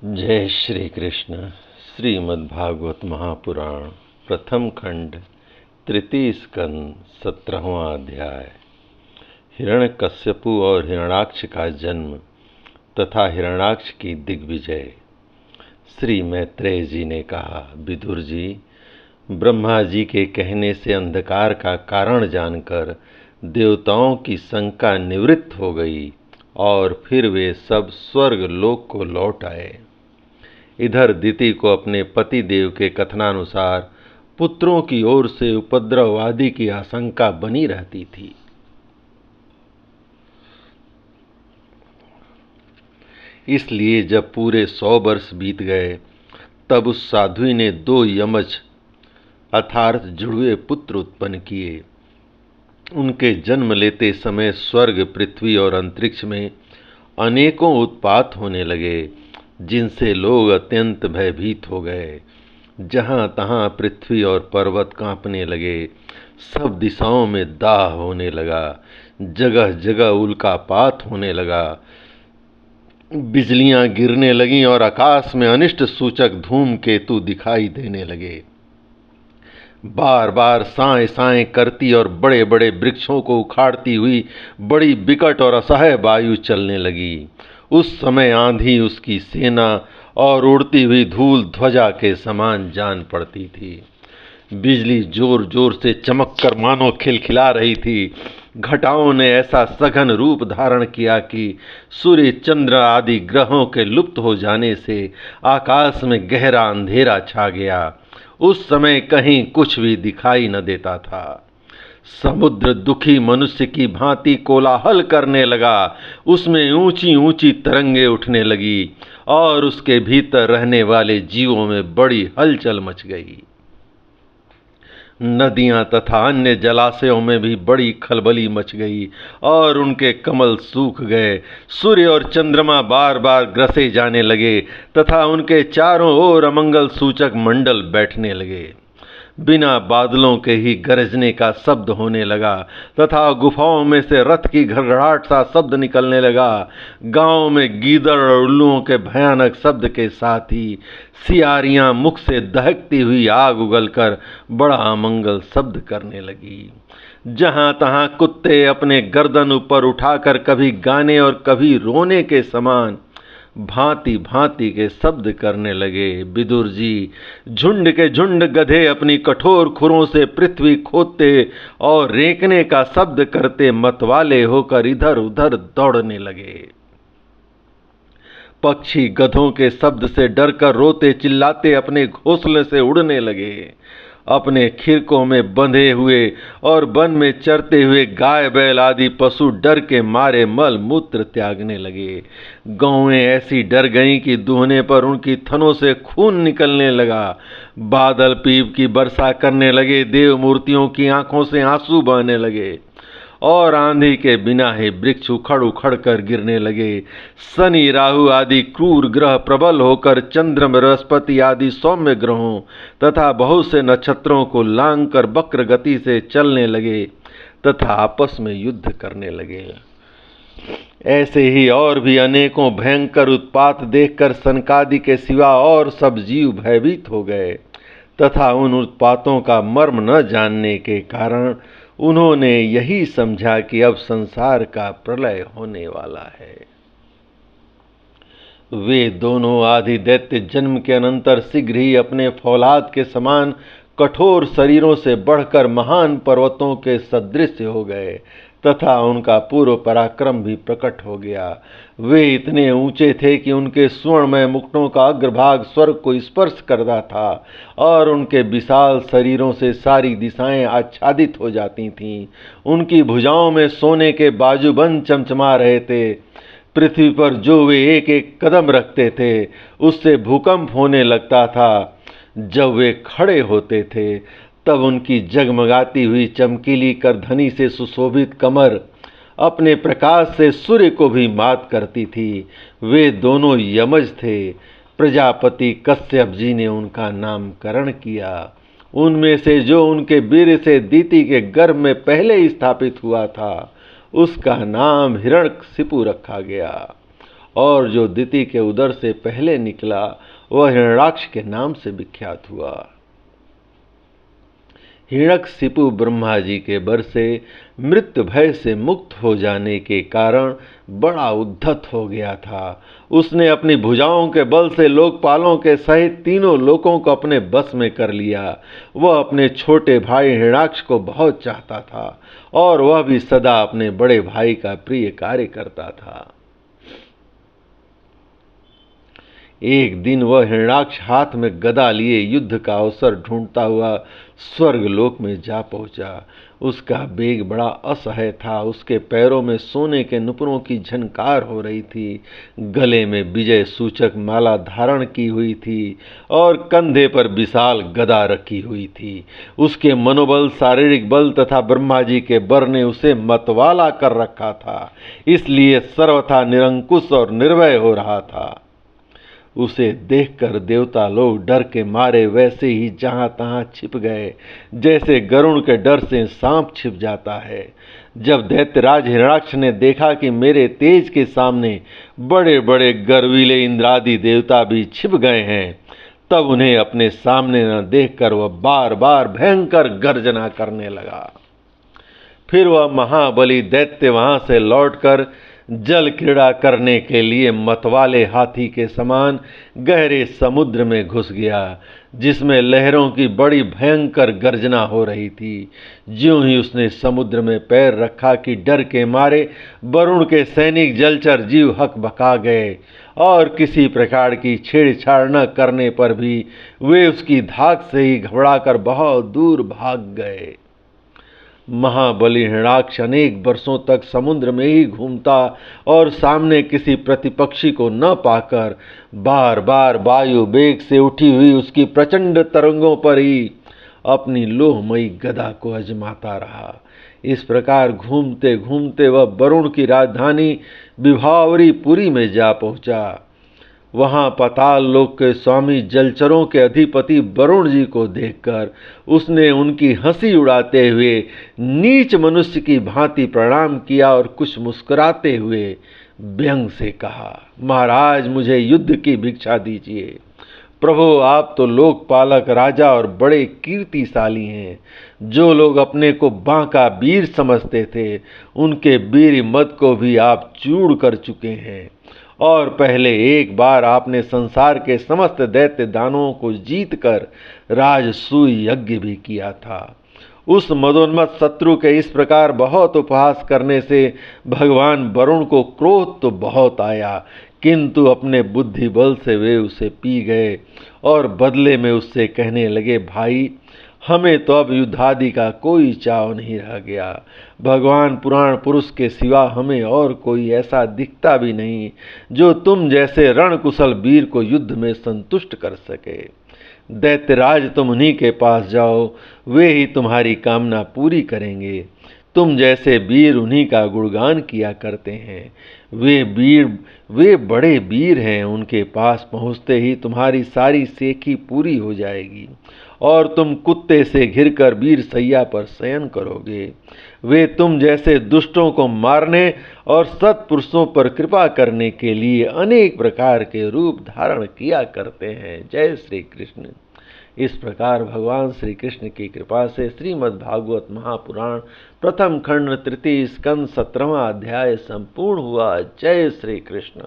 जय श्री कृष्ण। श्रीमद्भागवत महापुराण प्रथम खंड तृतीय स्कंद 17वां अध्याय। हिरण्यकश्यपु और हिरण्याक्ष का जन्म तथा हिरण्याक्ष की दिग्विजय। श्री मैत्रेय जी ने कहा, विदुर जी, ब्रह्मा जी के कहने से अंधकार का कारण जानकर देवताओं की शंका निवृत्त हो गई और फिर वे सब स्वर्ग लोक को लौट आए। इधर दिति को अपने पति देव के कथनानुसार पुत्रों की ओर से उपद्रव आदि की आशंका बनी रहती थी। इसलिए जब पूरे 100 वर्ष बीत गए तब उस साध्वी ने 2 यमज अर्थात जुड़वे पुत्र उत्पन्न किए। उनके जन्म लेते समय स्वर्ग, पृथ्वी और अंतरिक्ष में अनेकों उत्पात होने लगे, जिनसे लोग अत्यंत भयभीत हो गए। जहाँ तहाँ पृथ्वी और पर्वत कांपने लगे, सब दिशाओं में दाह होने लगा, जगह जगह उल्कापात होने लगा, बिजलियां गिरने लगीं और आकाश में अनिष्ट सूचक धूमकेतु दिखाई देने लगे। बार बार साएं साएं करती और बड़े बड़े वृक्षों को उखाड़ती हुई बड़ी विकट और असह्य वायु चलने लगी। उस समय आंधी उसकी सेना और उड़ती हुई धूल ध्वजा के समान जान पड़ती थी। बिजली जोर जोर से चमककर मानो खिलखिला रही थी। घटाओं ने ऐसा सघन रूप धारण किया कि सूर्य, चंद्र आदि ग्रहों के लुप्त हो जाने से आकाश में गहरा अंधेरा छा गया। उस समय कहीं कुछ भी दिखाई न देता था। समुद्र दुखी मनुष्य की भांति कोलाहल करने लगा। उसमें ऊंची ऊंची तरंगे उठने लगी और उसके भीतर रहने वाले जीवों में बड़ी हलचल मच गई। नदियां तथा अन्य जलाशयों में भी बड़ी खलबली मच गई और उनके कमल सूख गए। सूर्य और चंद्रमा बार बार ग्रसे जाने लगे तथा उनके चारों ओर अमंगल सूचक मंडल बैठने लगे। बिना बादलों के ही गरजने का शब्द होने लगा तथा गुफाओं में से रथ की घड़घड़ाहट सा शब्द निकलने लगा। गांव में गीदड़ और उल्लुओं के भयानक शब्द के साथ ही सियारियां मुख से दहकती हुई आग उगलकर बड़ा अमंगल शब्द करने लगी। जहां तहां कुत्ते अपने गर्दन ऊपर उठाकर कभी गाने और कभी रोने के समान भांति भांति के शब्द करने लगे। विदुर जी, झुंड के झुंड गधे अपनी कठोर खुरों से पृथ्वी खोदते और रेंकने का शब्द करते मतवाले होकर इधर उधर दौड़ने लगे। पक्षी गधों के शब्द से डरकर रोते चिल्लाते अपने घोंसले से उड़ने लगे। अपने खिरकों में बंधे हुए और वन में चरते हुए गाय बैल आदि पशु डर के मारे मल मूत्र त्यागने लगे। गौएं ऐसी डर गईं कि दूहने पर उनकी थनों से खून निकलने लगा। बादल पीप की वर्षा करने लगे, देव मूर्तियों की आंखों से आंसू बहने लगे और आंधी के बिना ही वृक्ष उखड़ उखड़ कर गिरने लगे। शनि, राहु आदि क्रूर ग्रह प्रबल होकर चंद्र, बृहस्पति आदि सौम्य ग्रहों तथा बहुत से नक्षत्रों को लांग कर वक्र गति से चलने लगे तथा आपस में युद्ध करने लगे। ऐसे ही और भी अनेकों भयंकर उत्पात देखकर सनकादि के सिवा और सब जीव भयभीत हो गए तथा उन उत्पातों का मर्म न जानने के कारण उन्होंने यही समझा कि अब संसार का प्रलय होने वाला है। वे दोनों आदि दैत्य जन्म के अनंतर शीघ्र ही अपने फौलाद के समान कठोर शरीरों से बढ़कर महान पर्वतों के सदृश हो गए तथा उनका पूर्व पराक्रम भी प्रकट हो गया। वे इतने ऊंचे थे कि उनके स्वर्णमय मुकुटों का अग्रभाग स्वर्ग को स्पर्श करता था और उनके विशाल शरीरों से सारी दिशाएं आच्छादित हो जाती थीं। उनकी भुजाओं में सोने के बाजूबंद चमचमा रहे थे। पृथ्वी पर जो वे एक एक कदम रखते थे उससे भूकंप होने लगता था। जब वे खड़े होते थे तब उनकी जगमगाती हुई चमकीली करधनी से सुशोभित कमर अपने प्रकाश से सूर्य को भी मात करती थी। वे दोनों यमज थे। प्रजापति कश्यप जी ने उनका नामकरण किया। उनमें से जो उनके वीर से दिति के गर्भ में पहले ही स्थापित हुआ था उसका नाम हिरण्यकशिपु रखा गया और जो दिति के उदर से पहले निकला वह हिरण्याक्ष के नाम से विख्यात हुआ। हिरण्यकशिपु ब्रह्मा जी के बर से मृत्यु भय से मुक्त हो जाने के कारण बड़ा उद्धत हो गया था। उसने अपनी भुजाओं के बल से लोकपालों के सहित तीनों लोकों को अपने बस में कर लिया। वह अपने छोटे भाई हिरण्याक्ष को बहुत चाहता था और वह भी सदा अपने बड़े भाई का प्रिय कार्य करता था। एक दिन वह हिरण्याक्ष हाथ में गदा लिए युद्ध का अवसर ढूंढता हुआ स्वर्गलोक में जा पहुंचा। उसका वेग बड़ा असह्य था। उसके पैरों में सोने के नुपुरों की झनकार हो रही थी, गले में विजय सूचक माला धारण की हुई थी और कंधे पर विशाल गदा रखी हुई थी। उसके मनोबल, शारीरिक बल तथा ब्रह्मा जी के बर ने उसे मतवाला कर रखा था, इसलिए सर्वथा निरंकुश और निर्भय हो रहा था। उसे देखकर देवता लोग डर के मारे वैसे ही जहां तहां छिप गए, जैसे गरुड़ के डर से सांप छिप जाता है। जब दैत्यराज हिरण्याक्ष ने देखा कि मेरे तेज के सामने बड़े बड़े गर्वीले इंद्रादि देवता भी छिप गए हैं, तब उन्हें अपने सामने न देखकर वह बार बार भयंकर गर्जना करने लगा। फिर वह महाबली दैत्य वहां से लौटकर जल क्रीड़ा करने के लिए मतवाले हाथी के समान गहरे समुद्र में घुस गया, जिसमें लहरों की बड़ी भयंकर गर्जना हो रही थी। ज्यों ही उसने समुद्र में पैर रखा कि डर के मारे वरुण के सैनिक जलचर जीव हकबका गए और किसी प्रकार की छेड़छाड़ न करने पर भी वे उसकी धाक से ही घबराकर बहुत दूर भाग गए। महाबली हिरण्याक्ष अनेक वर्षों तक समुद्र में ही घूमता और सामने किसी प्रतिपक्षी को न पाकर बार बार वायु वेग से उठी हुई उसकी प्रचंड तरंगों पर ही अपनी लोहमयी गदा को आजमाता रहा। इस प्रकार घूमते घूमते वह वरुण की राजधानी विभावरीपुरी में जा पहुंचा। वहां पाताल लोक के स्वामी जलचरों के अधिपति वरुण जी को देखकर उसने उनकी हंसी उड़ाते हुए नीच मनुष्य की भांति प्रणाम किया और कुछ मुस्कुराते हुए व्यंग से कहा, महाराज मुझे युद्ध की भिक्षा दीजिए। प्रभु आप तो लोकपालक राजा और बड़े कीर्तिशाली हैं। जो लोग अपने को बांका वीर समझते थे उनके वीर मद को भी आप चूड़ कर चुके हैं और पहले एक बार आपने संसार के समस्त दैत्य दानवों को जीतकर राजसूय यज्ञ भी किया था। उस मदोन्मत्त शत्रु के इस प्रकार बहुत उपहास करने से भगवान वरुण को क्रोध तो बहुत आया, किंतु अपने बुद्धि बल से वे उसे पी गए और बदले में उससे कहने लगे, भाई हमें तो अब युद्धादि का कोई चाव नहीं रह गया। भगवान पुराण पुरुष के सिवा हमें और कोई ऐसा दिखता भी नहीं जो तुम जैसे रणकुशल वीर को युद्ध में संतुष्ट कर सके। दैत्यराज तुम उन्हीं के पास जाओ, वे ही तुम्हारी कामना पूरी करेंगे। तुम जैसे वीर उन्हीं का गुणगान किया करते हैं। वे बड़े वीर हैं, उनके पास पहुँचते ही तुम्हारी सारी सेखी पूरी हो जाएगी और तुम कुत्ते से घिरकर वीर सैया पर शयन करोगे। वे तुम जैसे दुष्टों को मारने और सत्पुरुषों पर कृपा करने के लिए अनेक प्रकार के रूप धारण किया करते हैं। जय श्री कृष्ण। इस प्रकार भगवान श्री कृष्ण की कृपा से श्रीमद् भागवत महापुराण प्रथम खंड तृतीय स्कंद 17वां अध्याय संपूर्ण हुआ। जय श्री कृष्ण।